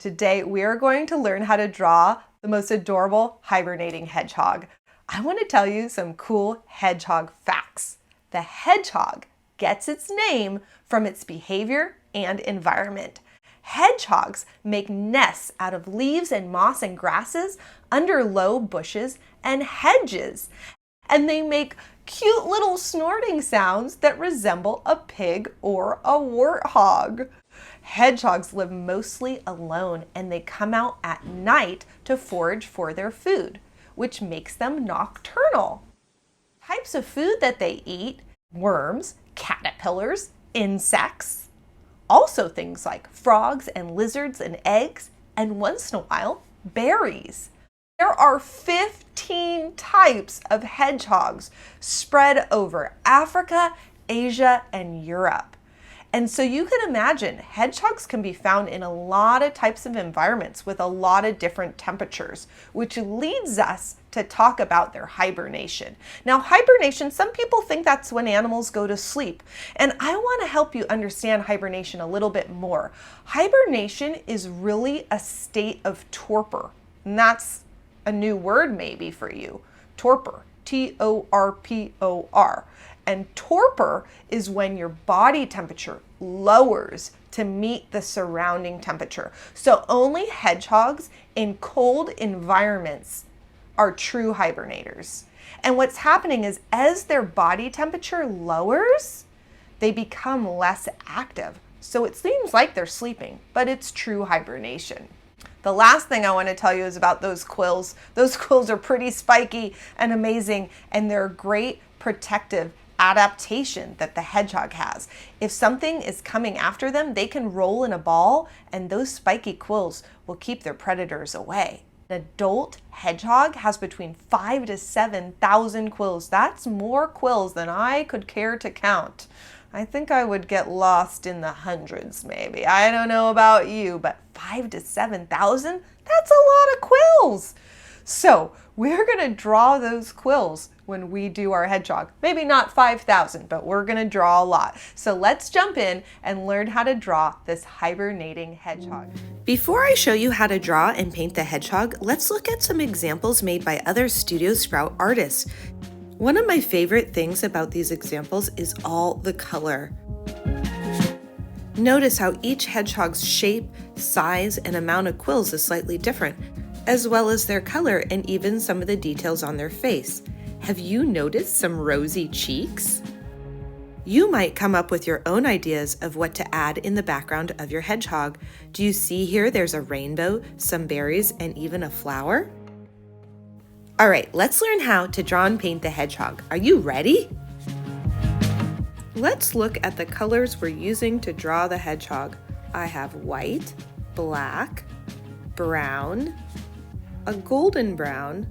Today, we are going to learn how to draw the most adorable hibernating hedgehog. I want to tell you some cool hedgehog facts. The hedgehog gets its name from its behavior and environment. Hedgehogs make nests out of leaves and moss and grasses under low bushes and hedges. And they make cute little snorting sounds that resemble a pig or a warthog. Hedgehogs live mostly alone and they come out at night to forage for their food, which makes them nocturnal. Types of food that they eat: worms, caterpillars, insects, also things like frogs and lizards and eggs, and once in a while, berries. There are 15 types of hedgehogs spread over Africa, Asia, and Europe. And so you can imagine hedgehogs can be found in a lot of types of environments with a lot of different temperatures, which leads us to talk about their hibernation. Now, hibernation, some people think that's when animals go to sleep. And I want to help you understand hibernation a little bit more. Hibernation is really a state of torpor. And that's a new word maybe for you. Torpor, T-O-R-P-O-R. And torpor is when your body temperature lowers to meet the surrounding temperature. So only hedgehogs in cold environments are true hibernators. And what's happening is as their body temperature lowers, they become less active. So it seems like they're sleeping, but it's true hibernation. The last thing I want to tell you is about those quills. Those quills are pretty spiky and amazing, and they're a great protective adaptation that the hedgehog has. If something is coming after them, they can roll in a ball, and those spiky quills will keep their predators away. An adult hedgehog has between 5,000 to 7,000 quills. That's more quills than I could care to count. I think I would get lost in the hundreds maybe. I don't know about you, but 5,000 to 7,000? That's a lot of quills. So we're going to draw those quills when we do our hedgehog. Maybe not 5,000, but we're going to draw a lot. So let's jump in and learn how to draw this hibernating hedgehog. Before I show you how to draw and paint the hedgehog, let's look at some examples made by other Studio Sprout artists. One of my favorite things about these examples is all the color. Notice how each hedgehog's shape, size, and amount of quills is slightly different, as well as their color and even some of the details on their face. Have you noticed some rosy cheeks? You might come up with your own ideas of what to add in the background of your hedgehog. Do you see here there's a rainbow, some berries, and even a flower? All right, let's learn how to draw and paint the hedgehog. Are you ready? Let's look at the colors we're using to draw the hedgehog. I have white, black, brown, a golden brown,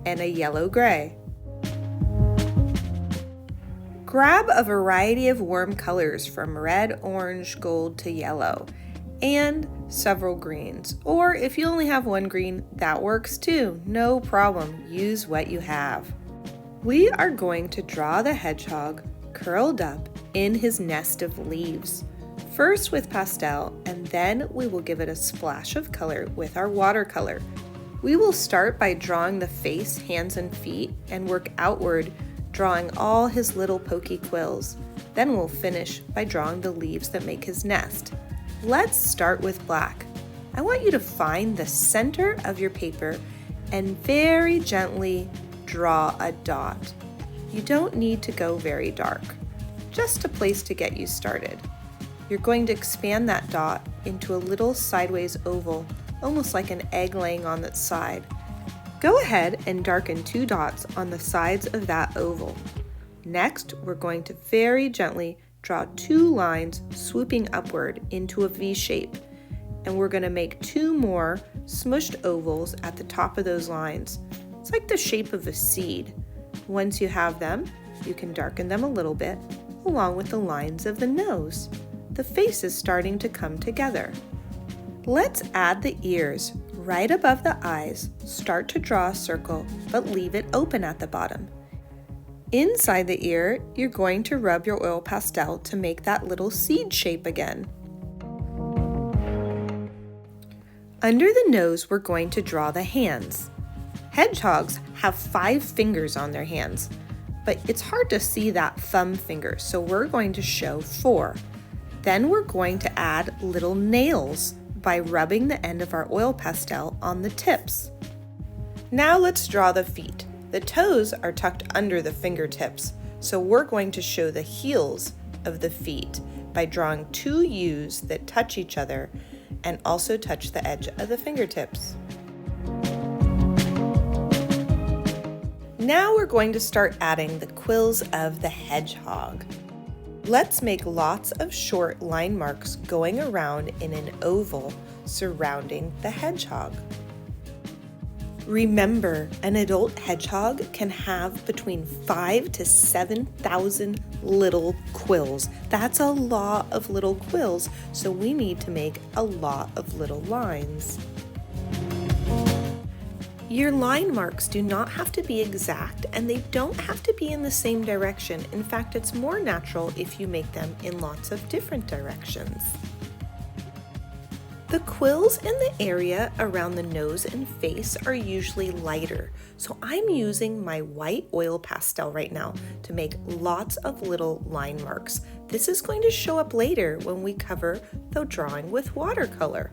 and a yellow gray. Grab a variety of warm colors from red, orange, gold to yellow, and several greens. Or if you only have one green, that works too. No problem. Use what you have. We are going to draw the hedgehog curled up in his nest of leaves. First with pastel, and then we will give it a splash of color with our watercolor. We will start by drawing the face, hands, and feet and work outward, drawing all his little pokey quills. Then we'll finish by drawing the leaves that make his nest. Let's start with black. I want you to find the center of your paper and very gently draw a dot. You don't need to go very dark, just a place to get you started. You're going to expand that dot into a little sideways oval, almost like an egg laying on its side. Go ahead and darken 2 dots on the sides of that oval. Next, we're going to very gently draw 2 lines swooping upward into a V shape, and we're going to make 2 more smushed ovals at the top of those lines. It's like the shape of a seed. Once you have them, you can darken them a little bit, along with the lines of the nose. The face is starting to come together. Let's add the ears. Right above the eyes, start to draw a circle, but leave it open at the bottom. Inside the ear, you're going to rub your oil pastel to make that little seed shape again. Under the nose, we're going to draw the hands. Hedgehogs have 5 fingers on their hands, but it's hard to see that thumb finger, so we're going to show 4. Then we're going to add little nails by rubbing the end of our oil pastel on the tips. Now let's draw the feet. The toes are tucked under the fingertips, so we're going to show the heels of the feet by drawing 2 U's that touch each other and also touch the edge of the fingertips. Now we're going to start adding the quills of the hedgehog. Let's make lots of short line marks going around in an oval surrounding the hedgehog. Remember, an adult hedgehog can have between 5,000 to 7,000 little quills. That's a lot of little quills, so we need to make a lot of little lines. Your line marks do not have to be exact, and they don't have to be in the same direction. In fact, it's more natural if you make them in lots of different directions. The quills in the area around the nose and face are usually lighter, so I'm using my white oil pastel right now to make lots of little line marks. This is going to show up later when we cover the drawing with watercolor.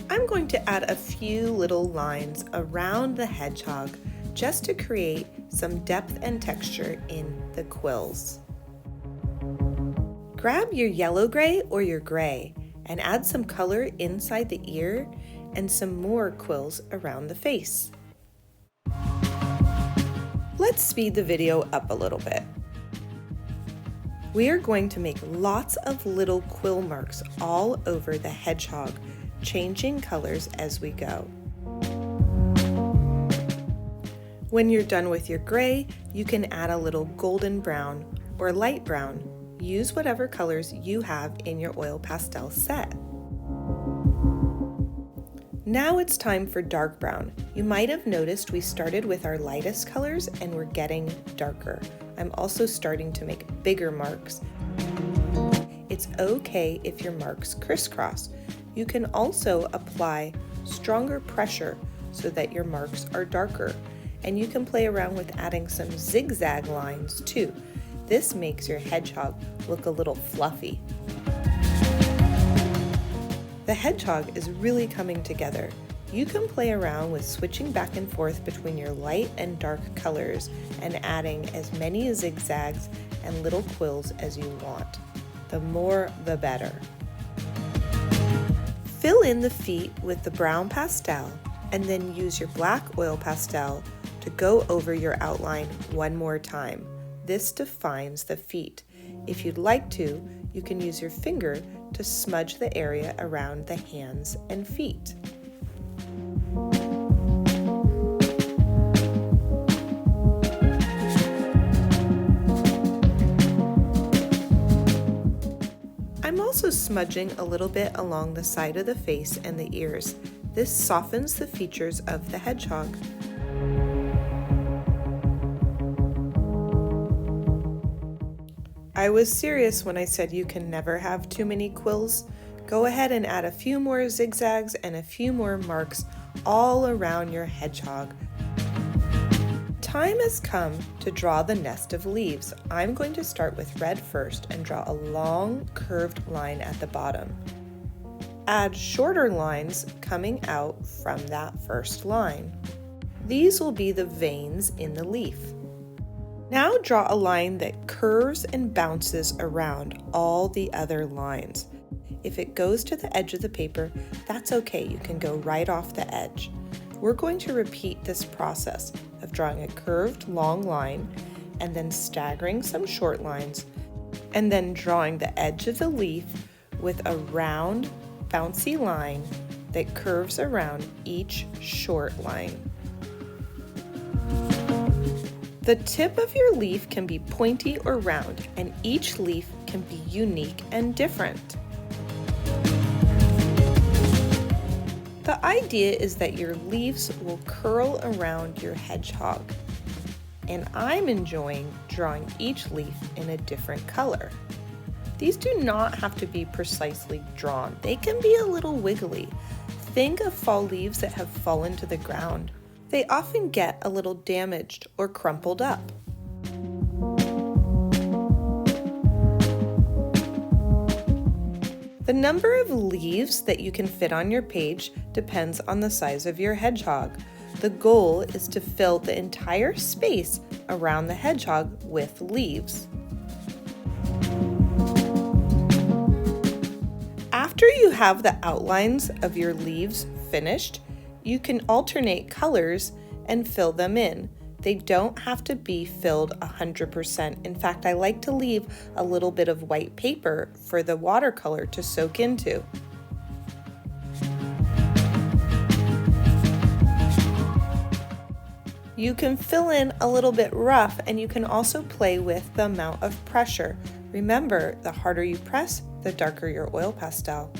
I'm going to add a few little lines around the hedgehog just to create some depth and texture in the quills. Grab your yellow gray or your gray and add some color inside the ear and some more quills around the face. Let's speed the video up a little bit. We are going to make lots of little quill marks all over the hedgehog, changing colors as we go. When you're done with your gray, you can add a little golden brown or light brown. Use whatever colors you have in your oil pastel set. Now it's time for dark brown. You might have noticed we started with our lightest colors and we're getting darker. I'm also starting to make bigger marks. It's okay if your marks crisscross. You can also apply stronger pressure so that your marks are darker. And you can play around with adding some zigzag lines too. This makes your hedgehog look a little fluffy. The hedgehog is really coming together. You can play around with switching back and forth between your light and dark colors and adding as many zigzags and little quills as you want. The more, the better. Fill in the feet with the brown pastel and then use your black oil pastel to go over your outline one more time. This defines the feet. If you'd like to, you can use your finger to smudge the area around the hands and feet. I'm also smudging a little bit along the side of the face and the ears. This softens the features of the hedgehog. I was serious when I said you can never have too many quills. Go ahead and add a few more zigzags and a few more marks all around your hedgehog. Time has come to draw the nest of leaves. I'm going to start with red first and draw a long curved line at the bottom. Add shorter lines coming out from that first line. These will be the veins in the leaf. Now draw a line that curves and bounces around all the other lines. If it goes to the edge of the paper, that's okay, you can go right off the edge. We're going to repeat this process of drawing a curved long line and then staggering some short lines and then drawing the edge of the leaf with a round, bouncy line that curves around each short line. The tip of your leaf can be pointy or round, and each leaf can be unique and different. The idea is that your leaves will curl around your hedgehog, and I'm enjoying drawing each leaf in a different color. These do not have to be precisely drawn. They can be a little wiggly. Think of fall leaves that have fallen to the ground. They often get a little damaged or crumpled up. The number of leaves that you can fit on your page depends on the size of your hedgehog. The goal is to fill the entire space around the hedgehog with leaves. After you have the outlines of your leaves finished, you can alternate colors and fill them in. They don't have to be filled 100%. In fact, I like to leave a little bit of white paper for the watercolor to soak into. You can fill in a little bit rough, and you can also play with the amount of pressure. Remember, the harder you press, the darker your oil pastel.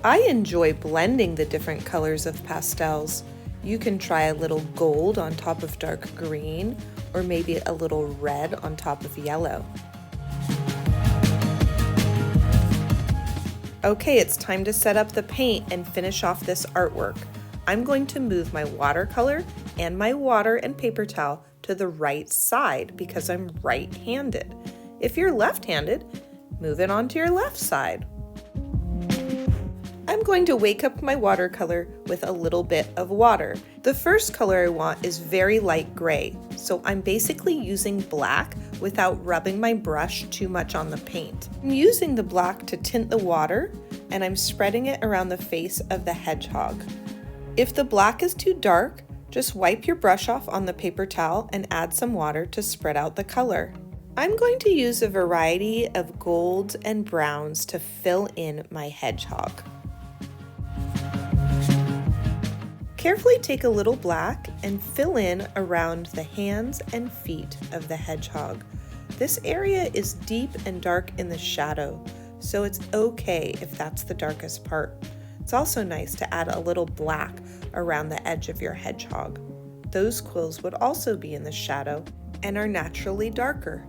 I enjoy blending the different colors of pastels. You can try a little gold on top of dark green, or maybe a little red on top of yellow. Okay, it's time to set up the paint and finish off this artwork. I'm going to move my watercolor and my water and paper towel to the right side because I'm right-handed. If you're left-handed, move it onto your left side. I'm going to wake up my watercolor with a little bit of water. The first color I want is very light gray, so I'm basically using black without rubbing my brush too much on the paint. I'm using the black to tint the water, and I'm spreading it around the face of the hedgehog. If the black is too dark, just wipe your brush off on the paper towel and add some water to spread out the color. I'm going to use a variety of golds and browns to fill in my hedgehog. Carefully take a little black and fill in around the hands and feet of the hedgehog. This area is deep and dark in the shadow, so it's okay if that's the darkest part. It's also nice to add a little black around the edge of your hedgehog. Those quills would also be in the shadow and are naturally darker.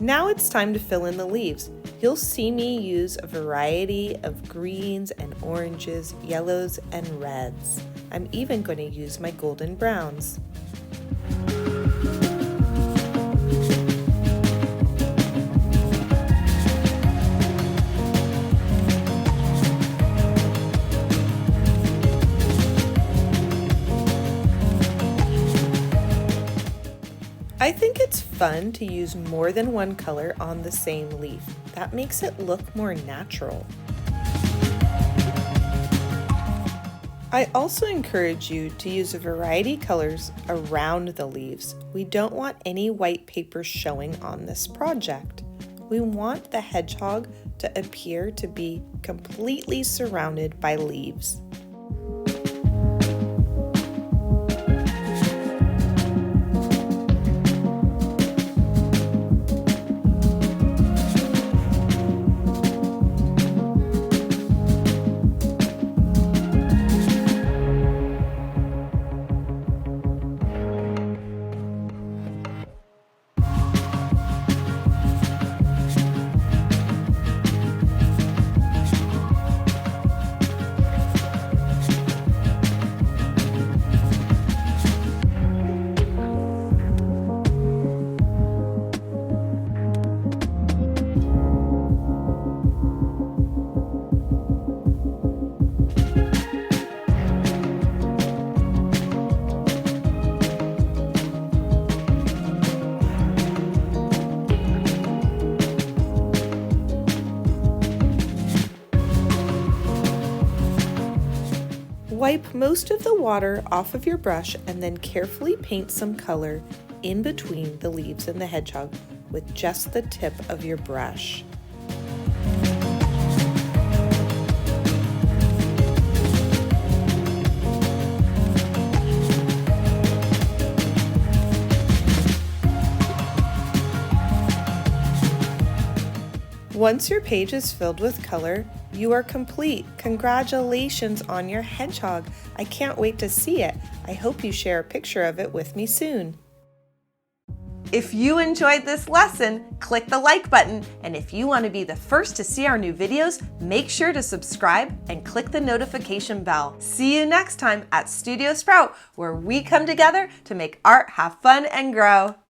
Now it's time to fill in the leaves. You'll see me use a variety of greens and oranges, yellows and reds. I'm even going to use my golden browns. I think it's fun to use more than one color on the same leaf. That makes it look more natural. I also encourage you to use a variety of colors around the leaves. We don't want any white paper showing on this project. We want the hedgehog to appear to be completely surrounded by leaves. Wipe most of the water off of your brush and then carefully paint some color in between the leaves and the hedgehog with just the tip of your brush. Once your page is filled with color, you are complete. Congratulations on your hedgehog. I can't wait to see it. I hope you share a picture of it with me soon. If you enjoyed this lesson, click the like button, and if you want to be the first to see our new videos, make sure to subscribe and click the notification bell. See you next time at Studio Sprout, where we come together to make art have fun and grow.